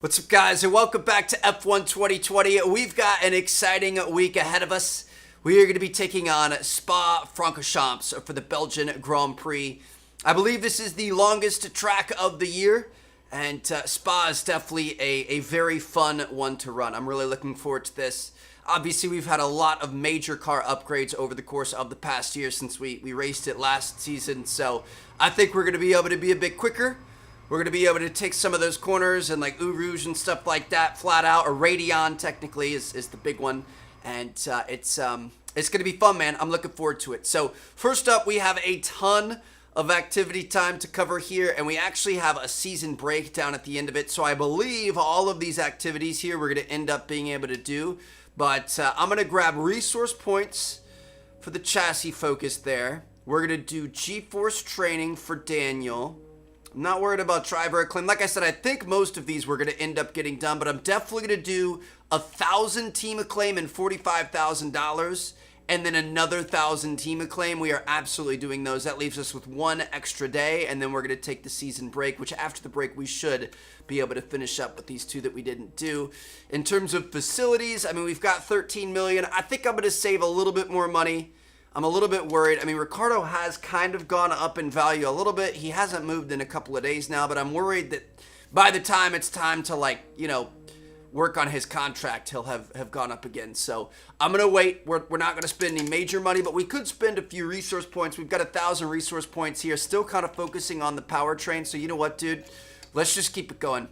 What's up, guys, and welcome back to F1 2020. We've got an exciting week ahead of us. We are going to be taking on Spa-Francorchamps for the Belgian Grand Prix. I believe this is the longest track of the year, and Spa is definitely a very fun one to run. I'm really looking forward to this. Obviously, we've had a lot of major car upgrades over the course of the past year since we raced it last season, so I think we're going to be able to be a bit quicker. We're going to be able to take some of those corners and like Eau Rouge and stuff like that flat out, or Raidillon technically is the big one. And it's going to be fun, man. I'm looking forward to it. So first up, we have a ton of activity time to cover here, and we actually have a season breakdown at the end of it. So I believe all of these activities here we're going to end up being able to do. But I'm going to grab resource points for the chassis focus there. We're going to do G-Force training for Daniel. I'm not worried about driver acclaim. Like I said, I think most of these we're going to end up getting done, but I'm definitely going to do 1,000 team acclaim and $45,000, and then another 1,000 team acclaim. We are absolutely doing those. That leaves us with one extra day, and then we're going to take the season break, which after the break we should be able to finish up with these two that we didn't do. In terms of facilities, I mean, we've got 13 million. I think I'm going to save a little bit more money. I'm a little bit worried. I mean, Ricciardo has kind of gone up in value a little bit. He hasn't moved in a couple of days now, but I'm worried that by the time it's time to, like, you know, work on his contract, he'll have gone up again. So I'm going to wait. We're not going to spend any major money, but we could spend a few resource points. We've got 1,000 resource points here, still kind of focusing on the powertrain. So you know what, dude? Let's just keep it going.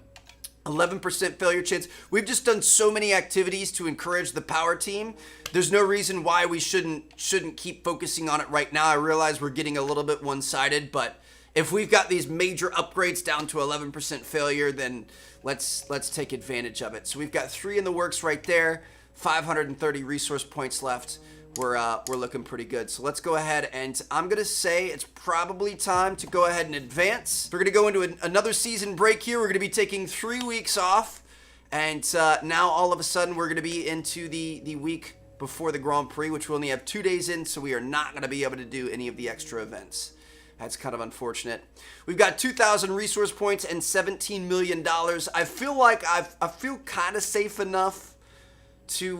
11% failure chance. We've just done so many activities to encourage the power team. There's no reason why we shouldn't keep focusing on it right now. I realize we're getting a little bit one-sided, but if we've got these major upgrades down to 11% failure, then let's take advantage of it. So we've got 3 in the works right there. 530 resource points left. We're looking pretty good. So let's go ahead, and I'm going to say it's probably time to go ahead and advance. We're going to go into another season break here. We're going to be taking 3 weeks off, and now all of a sudden we're going to be into the week before the Grand Prix, which we only have 2 days in, so we are not going to be able to do any of the extra events. That's kind of unfortunate. We've got 2,000 resource points and $17 million. I feel like I feel kind of safe enough to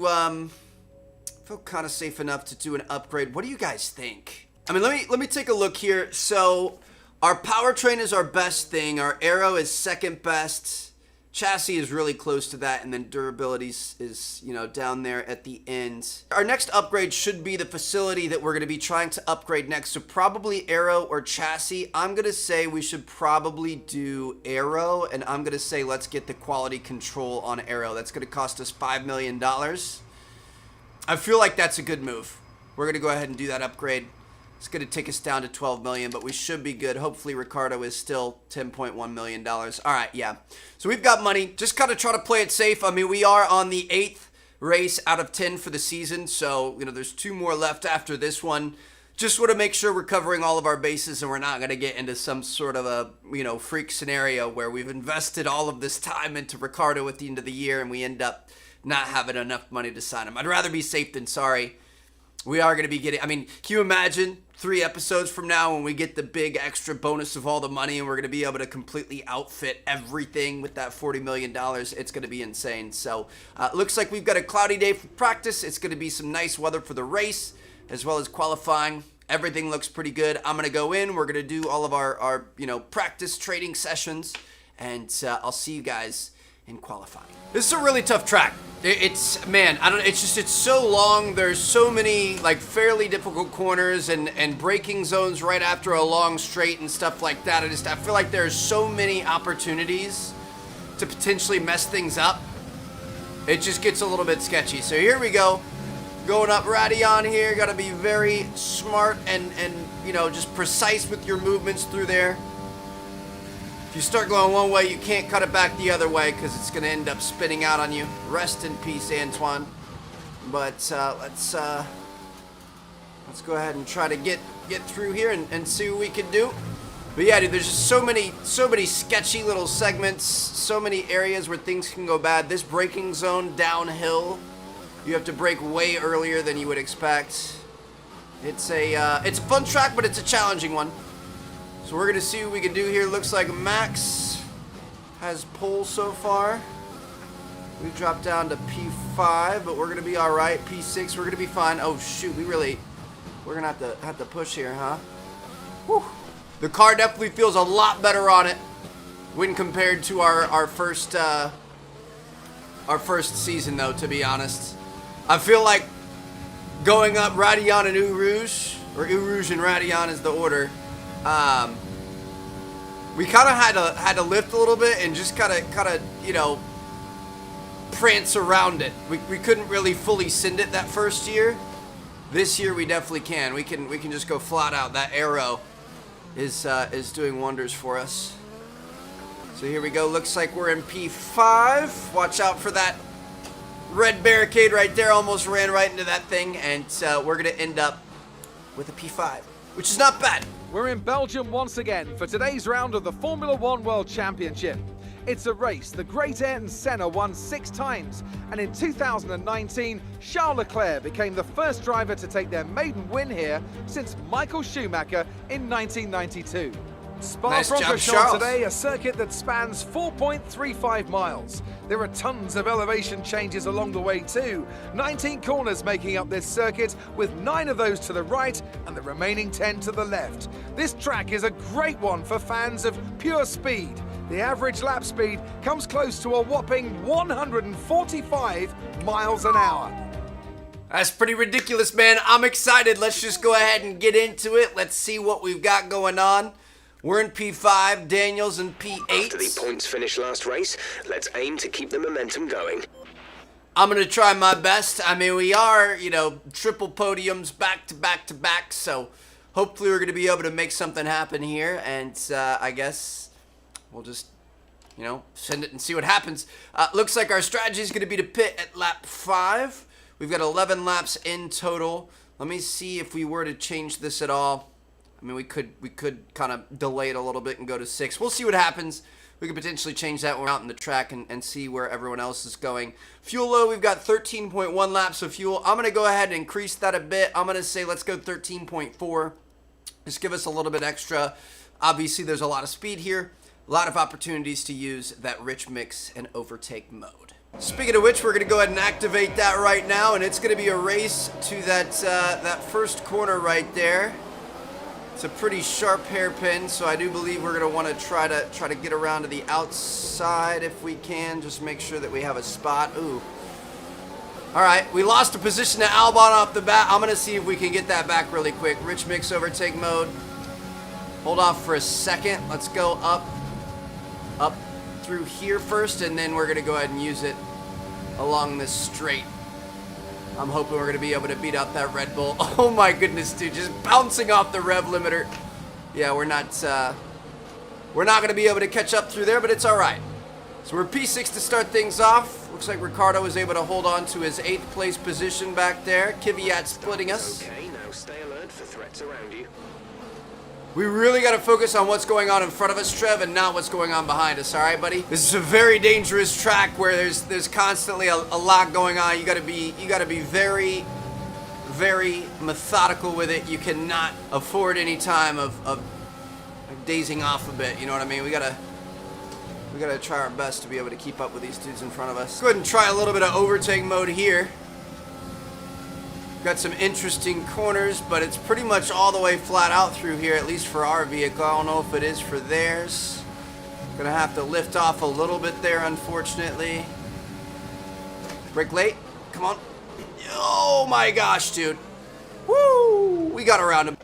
do an upgrade. What do you guys think? I mean, let me take a look here. So our powertrain is our best thing. Our aero is second best. Chassis is really close to that, and then durability is, you know, down there at the end. Our next upgrade should be the facility that we're going to be trying to upgrade next. So probably aero or chassis. I'm going to say we should probably do aero, and I'm going to say let's get the quality control on aero. That's going to cost us $5 million. I feel like that's a good move. We're going to go ahead and do that upgrade. It's going to take us down to 12 million, but we should be good. Hopefully Ricciardo is still $10.1 million. All right, yeah. So we've got money. Just kind of try to play it safe. I mean, we are on the 8th race out of 10 for the season, so, you know, there's 2 more left after this one. Just want to make sure we're covering all of our bases and we're not going to get into some sort of a, you know, freak scenario where we've invested all of this time into Ricciardo at the end of the year and we end up not having enough money to sign him. I'd rather be safe than sorry. We are going to be getting, I mean, can you imagine 3 episodes from now when we get the big extra bonus of all the money and we're going to be able to completely outfit everything with that $40 million? It's going to be insane. So looks like we've got a cloudy day for practice. It's going to be some nice weather for the race as well as qualifying. Everything looks pretty good. I'm going to go in. We're going to do all of our you know, practice trading sessions, and I'll see you guys in qualifying. This is a really tough track. It's, man, I don't know, it's so long. There's so many like fairly difficult corners and braking zones right after a long straight and stuff like that. I feel like there's so many opportunities to potentially mess things up. It just gets a little bit sketchy. So here we go. Going up Raidillon here. Got to be very smart and you know, just precise with your movements through there. If you start going one way, you can't cut it back the other way because it's going to end up spinning out on you. Rest in peace, Antoine. But let's go ahead and try to get through here and see what we can do. But yeah, dude, there's just so many sketchy little segments, so many areas where things can go bad. This braking zone downhill, you have to brake way earlier than you would expect. It's a fun track, but it's a challenging one. So we're going to see what we can do here. Looks like Max has pole so far. We dropped down to P5, but we're gonna be all right. P6, we're gonna be fine. Oh shoot, we're gonna have to push here, huh? Whew. The car definitely feels a lot better on it when compared to our first season, though. To be honest, I feel like going up Radeon and Eau Rouge, or Eau Rouge and Radeon is the order. We kind of had to lift a little bit and just kind of you know, prance around it. We couldn't really fully send it that first year. This year we definitely can. We can just go flat out. That arrow is doing wonders for us. So here we go. Looks like we're in P5. Watch out for that red barricade right there. Almost ran right into that thing, and we're gonna end up with a P5, which is not bad. We're in Belgium once again for today's round of the Formula One World Championship. It's a race the great Ayrton Senna won 6 times, and in 2019, Charles Leclerc became the first driver to take their maiden win here since Michael Schumacher in 1992. Spa-Francorchamps today, a circuit that spans 4.35 miles. There are tons of elevation changes along the way too. 19 corners making up this circuit, with 9 of those to the right and the remaining 10 to the left. This track is a great one for fans of pure speed. The average lap speed comes close to a whopping 145 miles an hour. That's pretty ridiculous, man. I'm excited. Let's just go ahead and get into it. Let's see what we've got going on. We're in P5, Daniel's in P8. After the points finished last race, let's aim to keep the momentum going. I'm going to try my best. I mean, we are, you know, triple podiums back to back to back, so hopefully we're going to be able to make something happen here, and I guess we'll just, you know, send it and see what happens. Looks like our strategy is going to be to pit at lap 5. We've got 11 laps in total. Let me see if we were to change this at all. I mean, we could kind of delay it a little bit and go to 6. We'll see what happens. We could potentially change that when we're out in the track and see where everyone else is going. Fuel load, we've got 13.1 laps of fuel. I'm going to go ahead and increase that a bit. I'm going to say let's go 13.4. Just give us a little bit extra. Obviously, there's a lot of speed here. A lot of opportunities to use that rich mix and overtake mode. Speaking of which, we're going to go ahead and activate that right now, and it's going to be a race to that first corner right there. It's a pretty sharp hairpin, so I do believe we're going to want to try to get around to the outside if we can. Just make sure that we have a spot. Ooh. All right, we lost a position to Albon off the bat. I'm going to see if we can get that back really quick. Rich mix overtake mode. Hold off for a second. Let's go up through here first, and then we're going to go ahead and use it along this straight. I'm hoping we're going to be able to beat out that Red Bull. Oh my goodness, dude, just bouncing off the rev limiter. Yeah, we're not going to be able to catch up through there, but it's all right. So we're P6 to start things off. Looks like Ricardo was able to hold on to his 8th place position back there. Kvyat splitting us. Okay, now stay alert for threats around you. We really got to focus on what's going on in front of us, Trev, and not what's going on behind us, all right, buddy? This is a very dangerous track where there's constantly a lot going on. You got to be very, very methodical with it. You cannot afford any time of dazing off a bit, you know what I mean? We got to try our best to be able to keep up with these dudes in front of us. Go ahead and try a little bit of overtake mode here. Got some interesting corners, but it's pretty much all the way flat out through here, at least for our vehicle. I don't know if it is for theirs. Gonna have to lift off a little bit there, unfortunately. Brake late. Come on. Oh my gosh, dude. Woo! We got around him.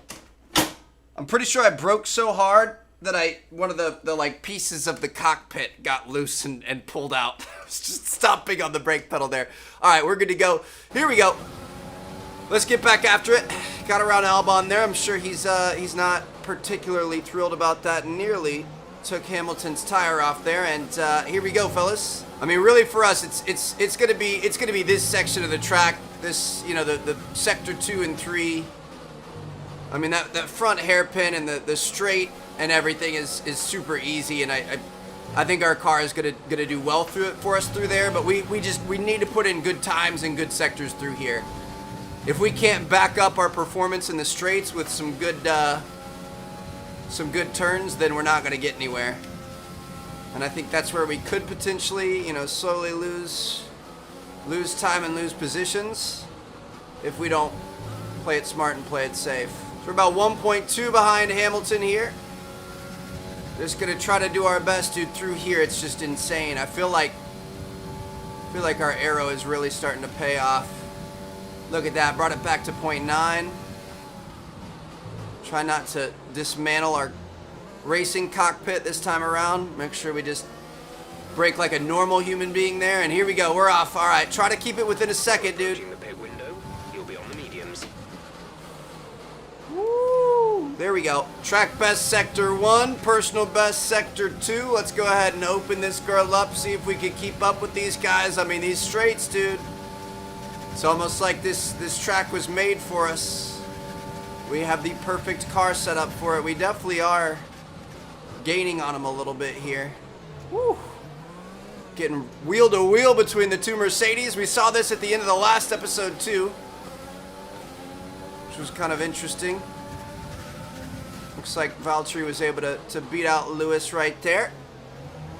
I'm pretty sure I broke so hard that one of the like pieces of the cockpit got loose and pulled out. I was just stomping on the brake pedal there. All right, we're good to go. Here we go. Let's get back after it. Got around Albon there. I'm sure he's not particularly thrilled about that. Nearly took Hamilton's tire off there, and here we go, fellas. I mean, really for us, it's gonna be this section of the track. This, you know, the sector 2 and 3. I mean, that front hairpin and the straight and everything is super easy, and I think our car is gonna do well for us through there. But we need to put in good times and good sectors through here. If we can't back up our performance in the straights with some good turns, then we're not going to get anywhere. And I think that's where we could potentially, you know, slowly lose lose time and lose positions if we don't play it smart and play it safe. So we're about 1.2 behind Hamilton here. Just gonna try to do our best, dude. Through here, it's just insane. I feel like our arrow is really starting to pay off. Look at that, brought it back to 0.9. Try not to dismantle our racing cockpit this time around. Make sure we just brake like a normal human being there. And here we go, we're off. All right, try to keep it within a second, dude. Approaching the pit window, you'll be on the mediums. Woo! There we go. Track best sector 1, personal best sector 2. Let's go ahead and open this girl up, see if we can keep up with these guys. I mean, these straights, dude. It's almost like this track was made for us. We have the perfect car set up for it. We definitely are gaining on them a little bit here. Woo! Getting wheel to wheel between the two Mercedes. We saw this at the end of the last episode too, which was kind of interesting. Looks like Valtteri was able to beat out Lewis right there.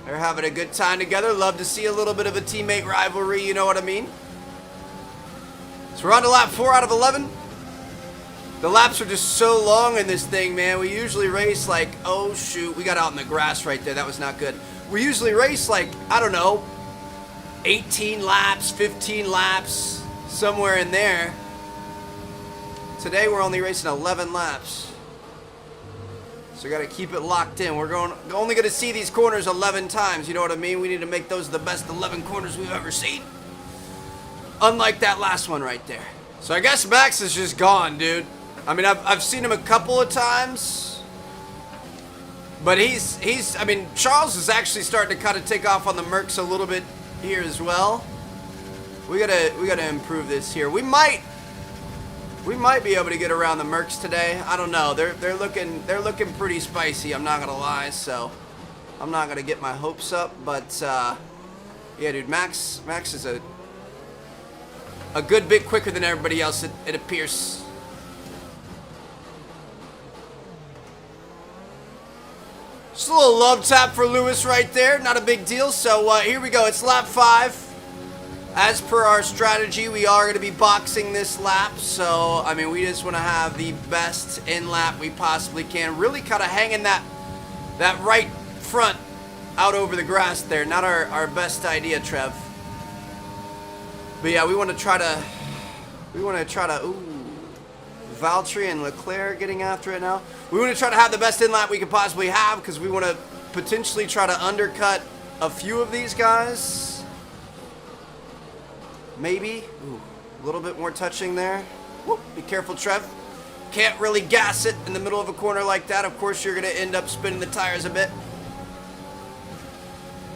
They're having a good time together. Love to see a little bit of a teammate rivalry, you know what I mean? So we're on to lap 4 out of 11. The laps are just so long in this thing, man. We usually race like, oh shoot, we got out in the grass right there. That was not good. We usually race like, I don't know, 18 laps, 15 laps, somewhere in there. Today we're only racing 11 laps. So we got to keep it locked in. We're only going to see these corners 11 times, you know what I mean? We need to make those the best 11 corners we've ever seen. Unlike that last one right there. So I guess Max is just gone, dude. I mean, I've seen him a couple of times, but I mean, Charles is actually starting to kind of take off on the Mercs a little bit here as well. We gotta improve this here. We might be able to get around the Mercs today. I don't know. They're looking pretty spicy. I'm not gonna lie. So I'm not gonna get my hopes up. But yeah, dude, Max is a good bit quicker than everybody else. It appears. Just a little love tap for Lewis right there. Not a big deal. So here we go. It's lap 5. As per our strategy, we are going to be boxing this lap. So, I mean, we just want to have the best in lap we possibly can. Really kind of hanging that right front out over the grass there. Not our best idea, Trev. But yeah, we want to try to, ooh. Valtteri and Leclerc getting after it now. We want to try to have the best in-lap we could possibly have because we want to potentially try to undercut a few of these guys. Maybe. Ooh, a little bit more touching there. Whoop, be careful, Trev. Can't really gas it in the middle of a corner like that. Of course, you're going to end up spinning the tires a bit.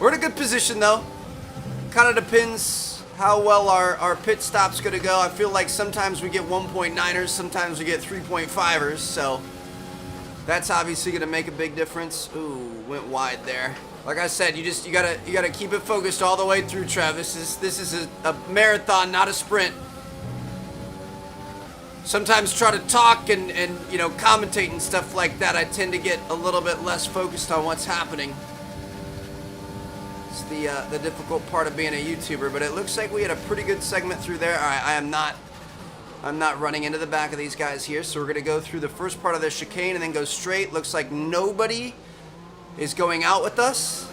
We're in a good position, though. Kind of depends how well our pit stop's gonna go. I feel like sometimes we get 1.9ers, sometimes we get 3.5ers, so that's obviously gonna make a big difference. Ooh, went wide there. Like I said, you gotta keep it focused all the way through, Trev. This is a marathon, not a sprint. Sometimes try to talk and you know, commentate and stuff like that. I tend to get a little bit less focused on what's happening. The difficult part of being a YouTuber, but it looks like we had a pretty good segment through there. All right, I'm not running into the back of these guys here, so we're gonna go through the first part of the chicane and then go straight. Looks like nobody is going out with us,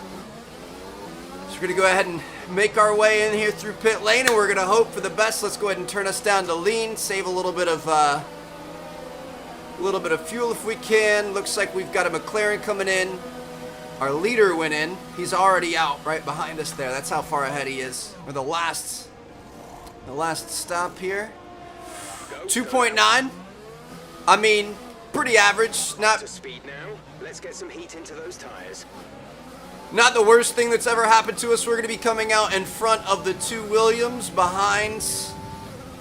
so we're gonna go ahead and make our way in here through pit lane, and we're gonna hope for the best. Let's go ahead and turn us down to lean, save a little bit of fuel if we can. Looks like we've got a McLaren coming in. Our leader went in. He's already out right behind us there. That's how far ahead he is. Or the last stop here. 2.9. I mean, pretty average. Not To speed now. Let's get some heat into those tires. Not the worst thing that's ever happened to us. We're going to be coming out in front of the two Williams, behind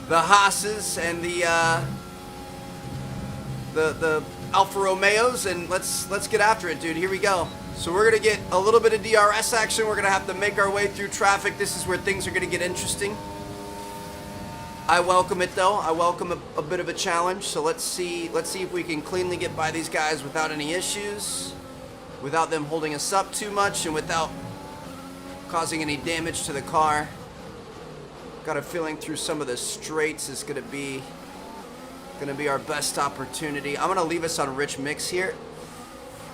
the Haas's and the Alfa Romeos, and let's get after it, dude. Here we go. So we're going to get a little bit of DRS action. We're going to have to make our way through traffic. This is where things are going to get interesting. I welcome it, though. I welcome a bit of a challenge. So let's see if we can cleanly get by these guys without any issues, without them holding us up too much, and without causing any damage to the car. Got a feeling through some of the straights is gonna be our best opportunity. I'm gonna leave us on Rich Mix here.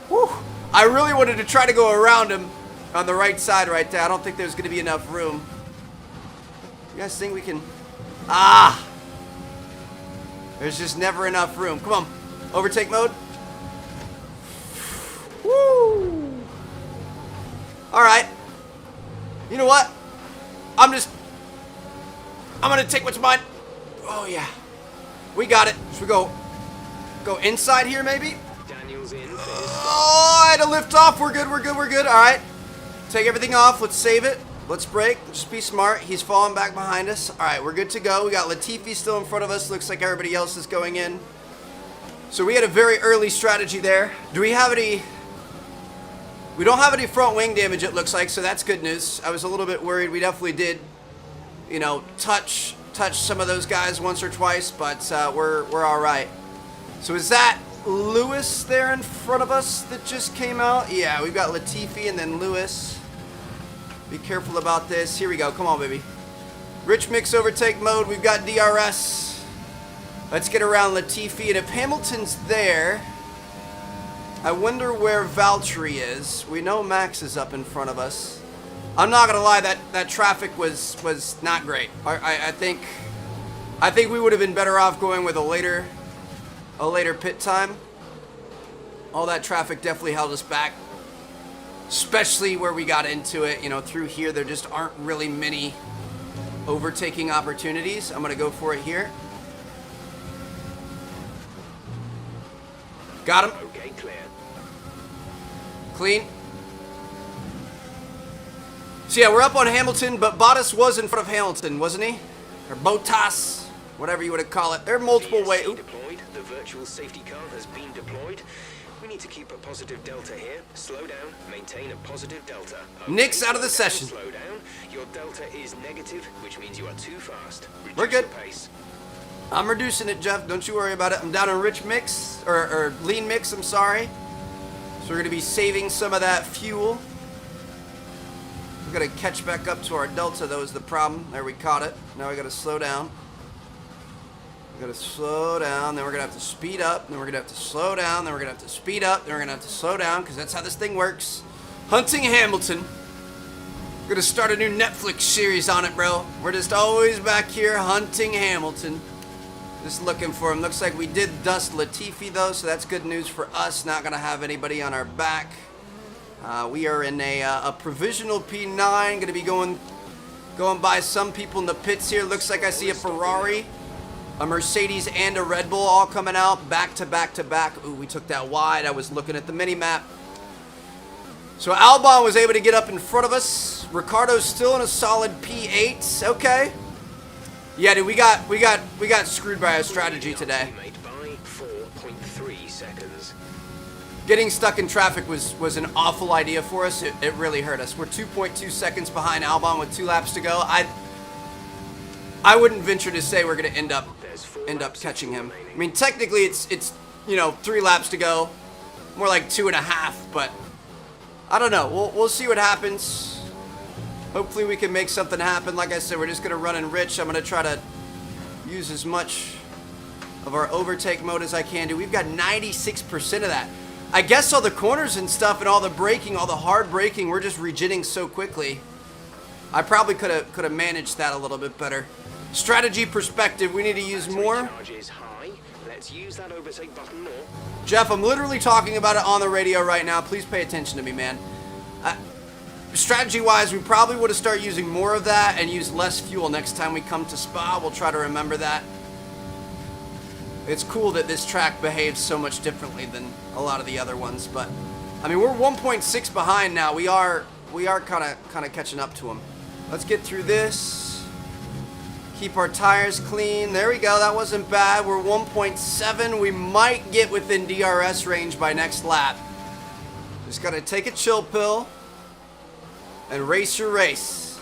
Whew. I really wanted to try to go around him on the right side right there. I don't think there's gonna be enough room. You guys think we can? Ah! There's just never enough room. Come on, overtake mode. Woo! All right. You know what? I'm gonna take what's mine. Oh yeah, we got it. Should we go inside here maybe? Daniel's in. Oh, I had to lift off. We're good. All right. Take everything off. Let's save it. Let's brake. Just be smart. He's falling back behind us. All right, we're good to go. We got Latifi still in front of us. Looks like everybody else is going in. So we had a very early strategy there. Do we have any? We don't have any front wing damage, it looks like, so that's good news. I was a little bit worried. We definitely did, you know, touch some of those guys once or twice, but we're all right. So is that Lewis there in front of us that just came out? Yeah, we've got Latifi and then Lewis. Be careful about this. Here we go. Come on, baby. Rich Mix overtake mode. We've got DRS. Let's get around Latifi, and if Hamilton's there, I wonder where Valtteri is. We know Max is up in front of us. I'm not gonna lie, that traffic was not great. I think we would have been better off going with a later pit time. All that traffic definitely held us back, especially where we got into it. You know, through here there just aren't really many overtaking opportunities. I'm gonna go for it here. Got him. Okay, clear. Clean. So yeah, we're up on Hamilton, but Bottas was in front of Hamilton, wasn't he? Or Bottas, whatever you want to call it. There are multiple ways. Deployed. The virtual safety car has been deployed. We need to keep a positive delta here. Slow down. Maintain a positive delta. Okay, Nick's out of the session. Slow down. Your delta is negative, which means you are too fast. Reduce We're good. the pace. I'm reducing it, Jeff. Don't you worry about it. I'm down on Rich Mix, or Lean Mix, I'm sorry. So we're going to be saving some of that fuel. We've got to catch back up to our delta, though, is the problem. There, we caught it. Now we got to slow down. We got to slow down. Then we're going to have to speed up. Then we're going to have to slow down. Then we're going to have to speed up. Then we're going to have to slow down, because that's how this thing works. Hunting Hamilton. We're going to start a new Netflix series on it, bro. We're just always back here hunting Hamilton. Just looking for him. Looks like we did dust Latifi, though, so that's good news for us. Not going to have anybody on our back. We are in a provisional P9. Going to be going by some people in the pits here. Looks like I see a Ferrari, a Mercedes, and a Red Bull all coming out back to back to back. Ooh, we took that wide. I was looking at the mini-map. So Albon was able to get up in front of us. Ricardo's still in a solid P8. Okay. Yeah, dude, we got screwed by our strategy today. By 4.3 seconds. Getting stuck in traffic was an awful idea for us. It really hurt us. We're 2.2 seconds behind Albon with 2 laps to go. I wouldn't venture to say we're gonna end up catching him. I mean, technically it's you know 3 laps to go, more like 2.5. But I don't know. We'll see what happens. Hopefully we can make something happen. Like I said, we're just going to run in Rich. I'm going to try to use as much of our overtake mode as I can do. We've got 96% of that. I guess all the corners and stuff and all the braking, all the hard braking, we're just regenning so quickly. I probably could have managed that a little bit better. Strategy perspective, we need to use more. Charge is high. Let's use that overtake button more. Jeff, I'm literally talking about it on the radio right now. Please pay attention to me, man. Strategy-wise, we probably would have started using more of that and use less fuel next time we come to Spa. We'll try to remember that. It's cool that this track behaves so much differently than a lot of the other ones, but I mean, we're 1.6 behind now. We are kind of catching up to them. Let's get through this. Keep our tires clean. There we go. That wasn't bad. We're 1.7. We might get within DRS range by next lap. Just got to take a chill pill and race your race.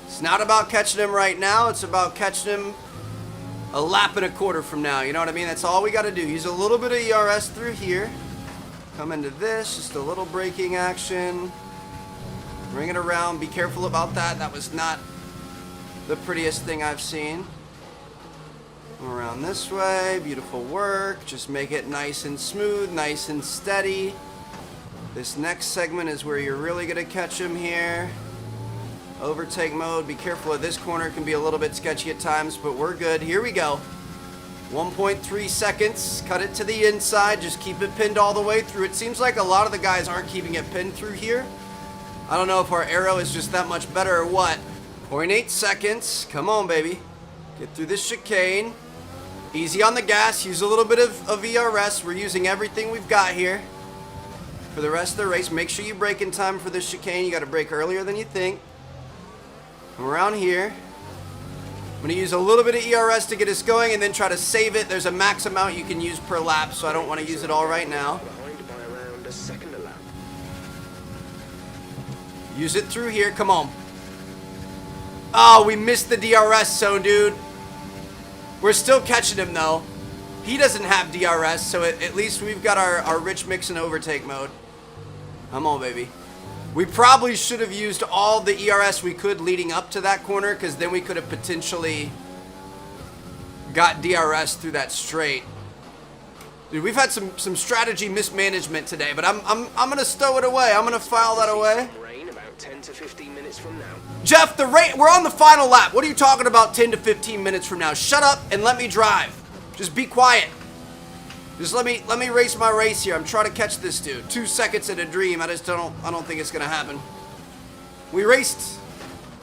It's not about catching him right now. It's about catching him a lap and a quarter from now. You know what I mean? That's all we got to do. Use a little bit of ERS through here. Come into this. Just a little braking action. Bring it around. Be careful about that. That was not the prettiest thing I've seen. Around this way, beautiful work. Just make it nice and smooth, nice and steady. This next segment is where you're really gonna catch him here. Overtake mode, be careful of this corner, it can be a little bit sketchy at times, but we're good. Here we go. 1.3 seconds, cut it to the inside, just keep it pinned all the way through. It seems like a lot of the guys aren't keeping it pinned through here. I don't know if our arrow is just that much better or what. 0.8 seconds, come on baby. Get through this chicane. Easy on the gas, use a little bit of ERS. We're using everything we've got here for the rest of the race. Make sure you brake in time for this chicane. You gotta brake earlier than you think. Come around here. I'm gonna use a little bit of ERS to get us going and then try to save it. There's a max amount you can use per lap, so I don't want to use it all right now. Behind by around a second a lap. Use it through here, come on. Oh, we missed the DRS zone, dude. We're still catching him though. He doesn't have DRS, so at least we've got our rich mix and overtake mode. Come on, baby. We probably should have used all the ERS we could leading up to that corner, because then we could have potentially got DRS through that straight. Dude, we've had some strategy mismanagement today, but I'm gonna stow it away. I'm gonna file that away. Rain about 10 to 15 minutes from now. Jeff, we're on the final lap. What are you talking about 10 to 15 minutes from now? Shut up and let me drive. Just be quiet. Just let me race my race here. I'm trying to catch this dude. 2 seconds in a dream. I don't think it's gonna happen. We raced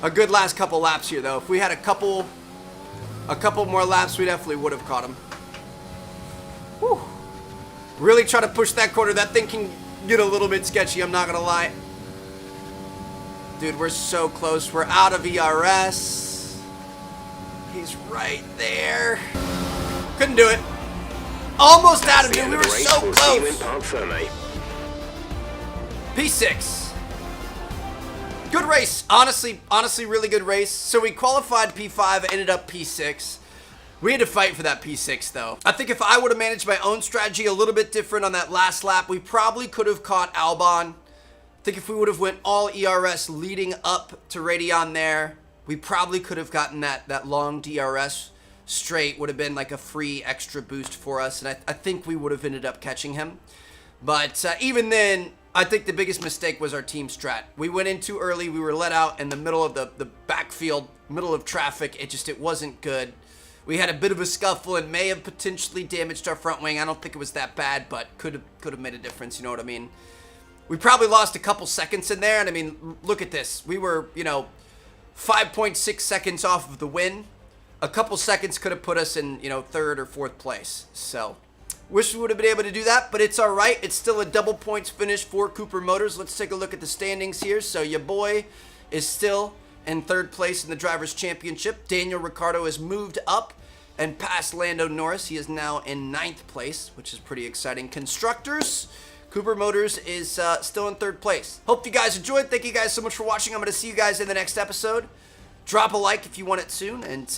a good last couple laps here though. If we had a couple more laps, we definitely would have caught him. Whew. Really try to push that corner. That thing can get a little bit sketchy, I'm not gonna lie. Dude, we're so close. We're out of ERS. He's right there. Couldn't do it. Almost out of it. We were so close. P6. Good race. Honestly, really good race. So we qualified P5, ended up P6. We had to fight for that P6 though. I think if I would have managed my own strategy a little bit different on that last lap, we probably could have caught Albon. I think if we would have went all ERS leading up to Radeon there, we probably could have gotten that long DRS straight. Would have been like a free extra boost for us, and I think we would have ended up catching him. But even then, I think the biggest mistake was our team strat. We went in too early. We were let out in the middle of the backfield, middle of traffic. It wasn't good. We had a bit of a scuffle and may have potentially damaged our front wing. I don't think it was that bad, but could have made a difference, you know what I mean? We probably lost a couple seconds in there, and I mean, look at this. We were, 5.6 seconds off of the win. A couple seconds could have put us in, third or fourth place. So, wish we would have been able to do that, but it's all right. It's still a double points finish for Cooper Motors. Let's take a look at the standings here. So, your boy is still in third place in the Drivers' Championship. Daniel Ricciardo has moved up and passed Lando Norris. He is now in 9th place, which is pretty exciting. Constructors, Cooper Motors is still in 3rd place. Hope you guys enjoyed. Thank you guys so much for watching. I'm going to see you guys in the next episode. Drop a like if you want it soon, and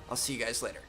I'll see you guys later.